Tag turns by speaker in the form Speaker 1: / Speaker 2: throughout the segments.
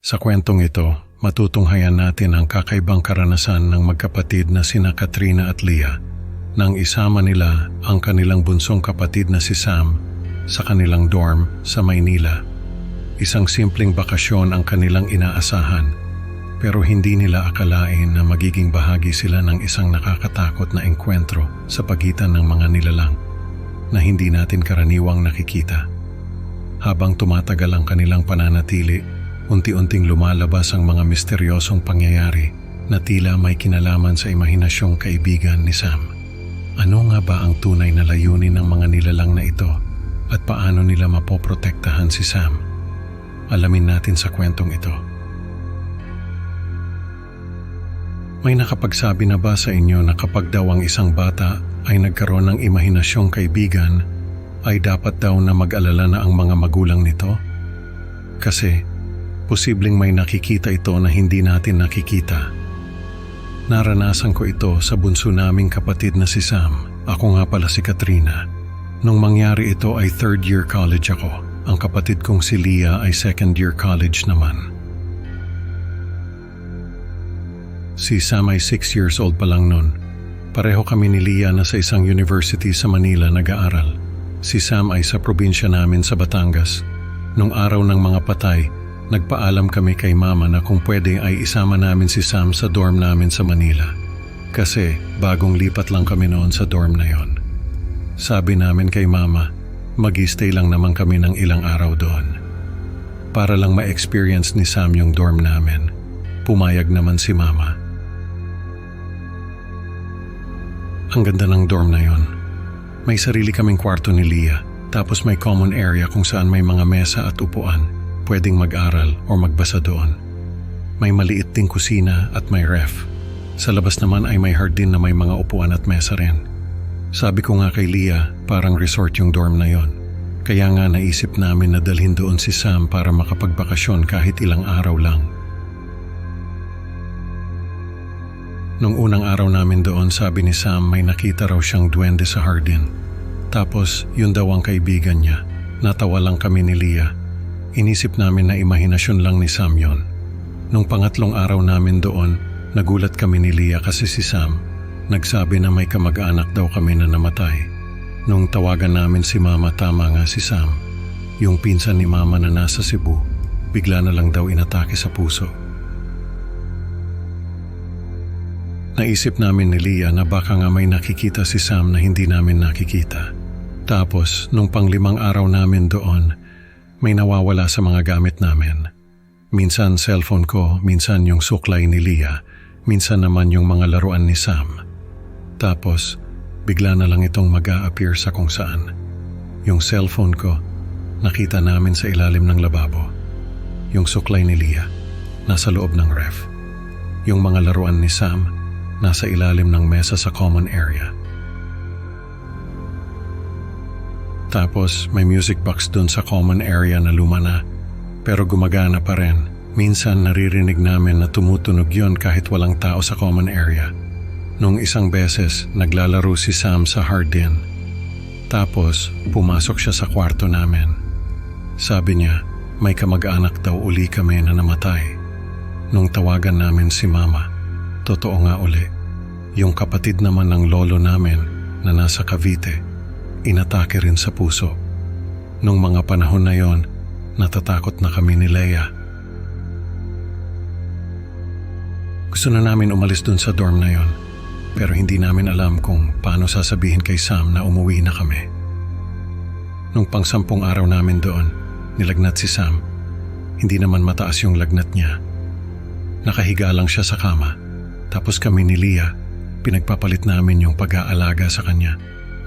Speaker 1: Sa kwentong ito, matutunghayan natin ang kakaibang karanasan ng magkapatid na sina Katrina at Leah nang isama nila ang kanilang bunsong kapatid na si Sam sa kanilang dorm sa Maynila. Isang simpleng bakasyon ang kanilang inaasahan, pero hindi nila akalain na magiging bahagi sila ng isang nakakatakot na engkwentro sa pagitan ng mga nilalang na hindi natin karaniwang nakikita. Habang tumatagal ang kanilang pananatili, unti-unting lumalabas ang mga misteryosong pangyayari na tila may kinalaman sa imahinasyong kaibigan ni Sam. Ano nga ba ang tunay na layunin ng mga nilalang na ito at paano nila mapoprotektahan si Sam? Alamin natin sa kwentong ito. May nakapagsabi na ba sa inyo na kapag daw ang isang bata ay nagkaroon ng imahinasyong kaibigan, ay dapat daw na mag-alala na ang mga magulang nito? Kasi posibleng may nakikita ito na hindi natin nakikita. Naranasan ko ito sa bunso naming kapatid na si Sam. Ako nga pala si Katrina. Nung mangyari ito ay 3rd year college ako. Ang kapatid kong si Leah ay 2nd year college naman. Si Sam ay 6 years old pa lang nun. Pareho kami ni Leah na sa isang university sa Manila nag-aaral. Si Sam ay sa probinsya namin sa Batangas. Nung araw ng mga patay, nagpaalam kami kay Mama na kung pwede ay isama namin si Sam sa dorm namin sa Manila. Kasi bagong lipat lang kami noon sa dorm na yon. Sabi namin kay Mama, mag-i-stay lang naman kami ng ilang araw doon. Para lang ma-experience ni Sam yung dorm namin. Pumayag naman si Mama. Ang ganda ng dorm na yon. May sarili kaming kwarto ni Leah, tapos may common area kung saan may mga mesa at upuan. Pwedeng mag-aral o magbasa doon. May maliit ding kusina at may ref. Sa labas naman ay may hard din na may mga upuan at mesa rin. Sabi ko nga kay Leah, parang resort yung dorm na yon. Kaya nga naisip namin na dalhin doon si Sam para makapagbakasyon kahit ilang araw lang. Nung unang araw namin doon, sabi ni Sam may nakita raw siyang duwende sa hardin. Tapos yun daw ang kaibigan niya. Natawa lang kami ni Leah. Inisip namin na imahinasyon lang ni Sam yon. Nung pangatlong araw namin doon, nagulat kami ni Leah kasi si Sam nagsabi na may kamag-anak daw kami na namatay. Nung tawagan namin si Mama, tama nga si Sam. Yung pinsan ni Mama na nasa Cebu, bigla na lang daw inatake sa puso. Naisip namin ni Leah na baka nga may nakikita si Sam na hindi namin nakikita. Tapos, nung pang-5 araw namin doon, may nawawala sa mga gamit namin. Minsan cellphone ko, minsan yung suklay ni Leah, minsan naman yung mga laruan ni Sam. Tapos, bigla na lang itong mag-a-appear sa kung saan. Yung cellphone ko, nakita namin sa ilalim ng lababo. Yung suklay ni Leah, nasa loob ng ref. Yung mga laruan ni Sam, nasa ilalim ng mesa sa common area. Tapos may music box dun sa common area na luma na, pero gumagana pa rin. Minsan naririnig namin na tumutunog yon kahit walang tao sa common area. Nung isang beses, naglalaro si Sam sa hardin. Tapos pumasok siya sa kwarto namin. Sabi niya, may kamag-anak daw uli kami na namatay. Nung tawagan namin si Mama, totoo nga uli. Yung kapatid naman ng lolo namin na nasa Cavite, inatake rin sa puso. Nung mga panahon na yon, natatakot na kami ni Leah. Gusto na namin umalis dun sa dorm na yon, pero hindi namin alam kung paano sasabihin kay Sam na umuwi na kami. Nung pang-10 araw namin doon, nilagnat si Sam. Hindi naman mataas yung lagnat niya. Nakahiga lang siya sa kama, tapos kami ni Leah, pinagpapalit namin yung pag-aalaga sa kanya.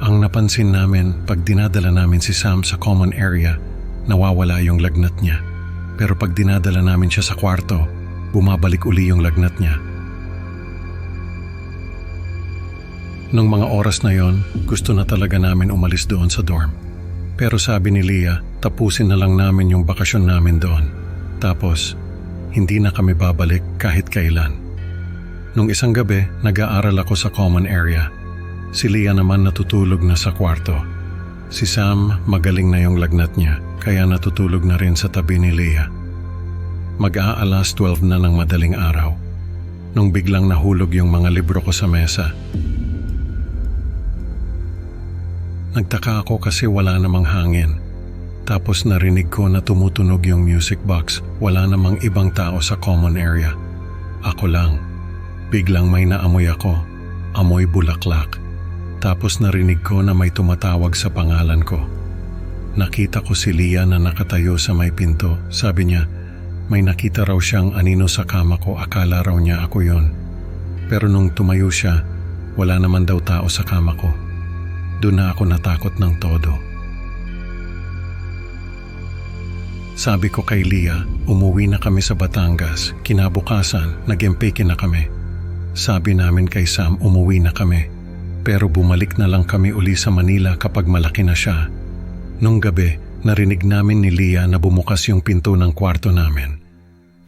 Speaker 1: Ang napansin namin, pag dinadala namin si Sam sa common area, nawawala yung lagnat niya. Pero pag dinadala namin siya sa kwarto, bumabalik uli yung lagnat niya. Nung mga oras na yon, gusto na talaga namin umalis doon sa dorm. Pero sabi ni Leah, tapusin na lang namin yung bakasyon namin doon. Tapos, hindi na kami babalik kahit kailan. Nung isang gabi, nag-aaral ako sa common area. Si Leah naman natutulog na sa kwarto. Si Sam, magaling na yung lagnat niya, kaya natutulog na rin sa tabi ni Leah. Mag-aalas 12 na ng madaling araw nung biglang nahulog yung mga libro ko sa mesa. Nagtaka ako kasi wala namang hangin. Tapos narinig ko na tumutunog yung music box. Wala namang ibang tao sa common area. Ako lang. Biglang may naamoy ako. Amoy bulaklak. Tapos narinig ko na may tumatawag sa pangalan ko. Nakita ko si Leah na nakatayo sa may pinto. Sabi niya, may nakita raw siyang anino sa kama ko. Akala raw niya ako yon. Pero nung tumayo siya, wala naman daw tao sa kama ko. Doon na ako natakot ng todo. Sabi ko kay Leah, umuwi na kami sa Batangas. Kinabukasan, nag-empeke na kami. Sabi namin kay Sam, umuwi na kami. Pero bumalik na lang kami uli sa Manila kapag malaki na siya. Nung gabi, narinig namin ni Leah na bumukas yung pinto ng kwarto namin.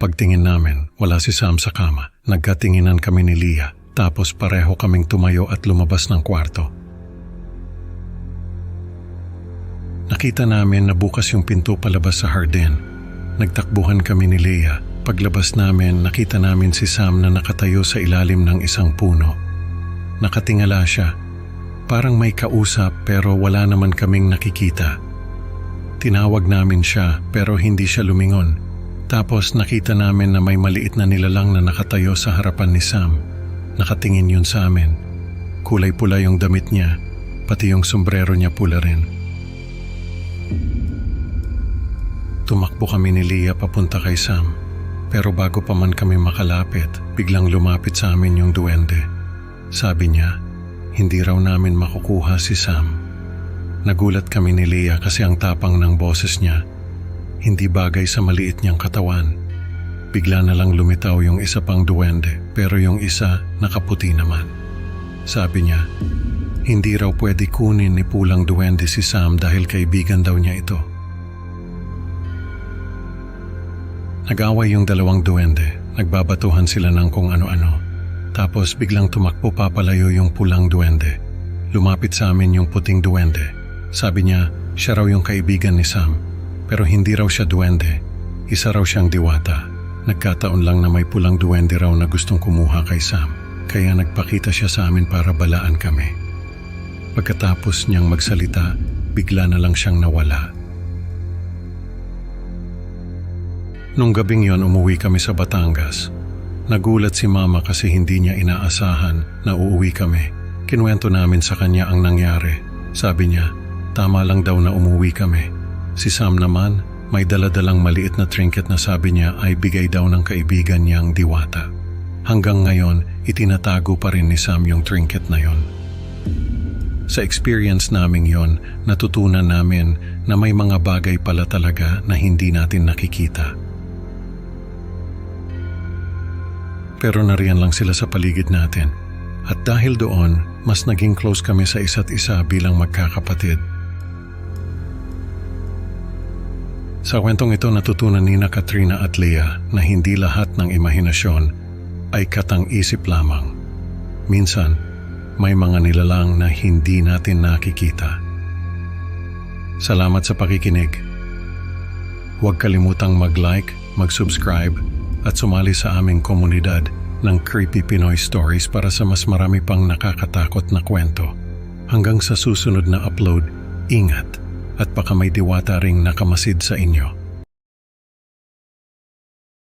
Speaker 1: Pagtingin namin, wala si Sam sa kama. Nagkatinginan kami ni Leah, tapos pareho kaming tumayo at lumabas ng kwarto. Nakita namin na bukas yung pinto palabas sa hardin. Nagtakbuhan kami ni Leah. Paglabas namin, nakita namin si Sam na nakatayo sa ilalim ng isang puno. Nakatingala siya. Parang may kausap pero wala naman kaming nakikita. Tinawag namin siya pero hindi siya lumingon. Tapos nakita namin na may maliit na nilalang na nakatayo sa harapan ni Sam. Nakatingin yun sa amin. Kulay pula yung damit niya, pati yung sombrero niya pula rin. Tumakbo kami ni Leah papunta kay Sam. Pero bago pa man kami makalapit, biglang lumapit sa amin yung duwende. Sabi niya, hindi raw namin makukuha si Sam. Nagulat kami ni Leah kasi ang tapang ng boses niya. Hindi bagay sa maliit niyang katawan. Bigla na lang lumitaw yung isa pang duwende, pero yung isa nakaputi naman. Sabi niya, hindi raw pwede kunin ni Pulang Duwende si Sam dahil kaibigan daw niya ito. Nag-away yung dalawang duwende, nagbabatuhan sila ng kung ano-ano. Tapos biglang tumakbo papalayo yung pulang duwende. Lumapit sa amin yung puting duwende. Sabi niya, siya raw yung kaibigan ni Sam. Pero hindi raw siya duwende, isa raw siyang diwata. Nagkataon lang na may pulang duwende raw na gustong kumuha kay Sam. Kaya nagpakita siya sa amin para balaan kami. Pagkatapos niyang magsalita, bigla na lang siyang nawala. Nung gabing yon umuwi kami sa Batangas. Nagulat si Mama kasi hindi niya inaasahan na uuwi kami. Kinuwento namin sa kanya ang nangyari. Sabi niya, tama lang daw na umuwi kami. Si Sam naman, may daladalang maliit na trinket na sabi niya ay bigay daw ng kaibigan niyang diwata. Hanggang ngayon, itinatago pa rin ni Sam yung trinket na yon. Sa experience naming yon, natutunan namin na may mga bagay pala talaga na hindi natin nakikita. Pero nariyan lang sila sa paligid natin. At dahil doon, mas naging close kami sa isa't isa bilang magkakapatid. Sa kwentong ito natutunan ni Katrina at Leah na hindi lahat ng imahinasyon ay katang-isip lamang. Minsan, may mga nilalang na hindi natin nakikita. Salamat sa pakikinig. Huwag kalimutang mag-like, mag-subscribe at sumali sa aming komunidad ng Creepy Pinoy Stories para sa mas marami pang nakakatakot na kwento. Hanggang sa susunod na upload, ingat at baka may diwata ring nakamasid sa inyo.